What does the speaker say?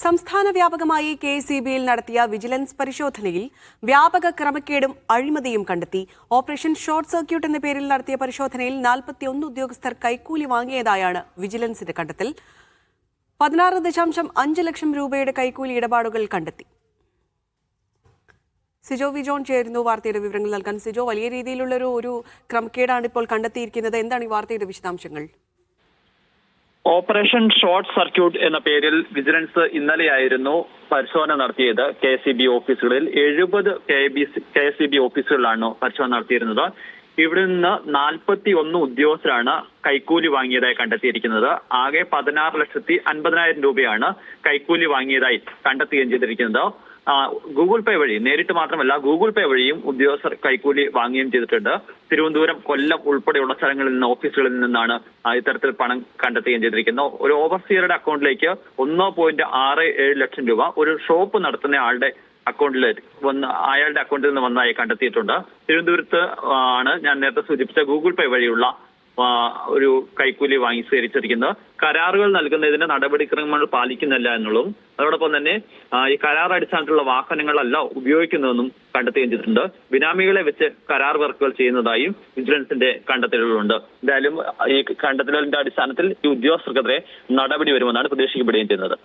സംസ്ഥാന വ്യാപകമായി കെഎസ്ഇബിയിൽ നടത്തിയ വിജിലൻസ് പരിശോധനയിൽ വ്യാപക ക്രമക്കേടും അഴിമതിയും കണ്ടെത്തി. ഓപ്പറേഷൻ ഷോർട്ട് സർക്യൂട്ട് എന്ന പേരിൽ നടത്തിയ പരിശോധനയിൽ 41 ഉദ്യോഗസ്ഥർ കൈക്കൂലി വാങ്ങിയതായാണ് വിജിലൻസിന്റെ കണ്ടെത്തൽ. 16.5 ലക്ഷം രൂപയുടെ കൈക്കൂലി ഇടപാടുകൾ കണ്ടെത്തി. സിജോ വി ജോൺ ചേരുന്നു വാർത്തയുടെ വിവരങ്ങൾ നൽകാൻ. സിജോ, വലിയ രീതിയിലുള്ള ഒരു ക്രമക്കേടാണ് ഇപ്പോൾ കണ്ടെത്തിയിരിക്കുന്നത്. എന്താണ് ഈ വാർത്തയുടെ വിശദാംശങ്ങൾ? ഓപ്പറേഷൻ ഷോർട്ട് സർക്യൂട്ട് എന്ന പേരിൽ വിജിലൻസ് ഇന്നലെയായിരുന്നു പരിശോധന നടത്തിയത്. കെഎസ്ഇബി ഓഫീസുകളിൽ 70 കെഎസ്ഇബി ഓഫീസുകളിലാണ് പരിശോധന നടത്തിയിരുന്നത്. ഇവിടെ നിന്ന് 41 ഉദ്യോഗസ്ഥരാണ് കൈക്കൂലി വാങ്ങിയതായി കണ്ടെത്തിയിരിക്കുന്നത്. ആകെ 16,50,000 രൂപയാണ് കൈക്കൂലി വാങ്ങിയതായി കണ്ടെത്തുകയും ചെയ്തിരിക്കുന്നത്. ഗൂഗിൾ പേ വഴി, നേരിട്ട് മാത്രമല്ല ഗൂഗിൾ പേ വഴിയും ഉദ്യോഗസ്ഥർ കൈക്കൂലി വാങ്ങുകയും ചെയ്തിട്ടുണ്ട്. തിരുവനന്തപുരം, കൊല്ലം ഉൾപ്പെടെയുള്ള സ്ഥലങ്ങളിൽ നിന്ന്, ഓഫീസുകളിൽ നിന്നാണ് ഇത്തരത്തിൽ പണം കണ്ടെത്തുകയും ചെയ്തിരിക്കുന്നത്. ഒരു ഓവർസിയറുടെ അക്കൗണ്ടിലേക്ക് 1.67 ലക്ഷം രൂപ ഒരു ഷോപ്പ് നടത്തുന്ന ആളുടെ അക്കൗണ്ടിൽ അയാളുടെ അക്കൗണ്ടിൽ നിന്ന് വന്നതായി കണ്ടെത്തിയിട്ടുണ്ട്. തിരുവനന്തപുരത്ത് ആണ് ഞാൻ നേരത്തെ സൂചിപ്പിച്ച ഗൂഗിൾ പേ വഴിയുള്ള ഒരു കൈക്കൂലി വാങ്ങി സ്വീകരിച്ചിരിക്കുന്നത്. കരാറുകൾ നൽകുന്നതിന് നടപടിക്രമങ്ങൾ പാലിക്കുന്നില്ല എന്നുള്ളതും, അതോടൊപ്പം തന്നെ ഈ കരാർ അടിസ്ഥാനത്തിലുള്ള വാഹനങ്ങളല്ല ഉപയോഗിക്കുന്നതെന്നും കണ്ടെത്തുകയും ചെയ്തിട്ടുണ്ട്. ബിനാമികളെ വെച്ച് കരാർ വർക്കുകൾ ചെയ്യുന്നതായും വിജിലൻസിന്റെ കണ്ടെത്തലുകളുണ്ട്. എന്തായാലും ഈ കണ്ടെത്തലിന്റെ അടിസ്ഥാനത്തിൽ ഈ ഉദ്യോഗസ്ഥർക്കെതിരെ നടപടി വരുമെന്നാണ് പ്രതീക്ഷിക്കപ്പെടുകയും ചെയ്യുന്നത്.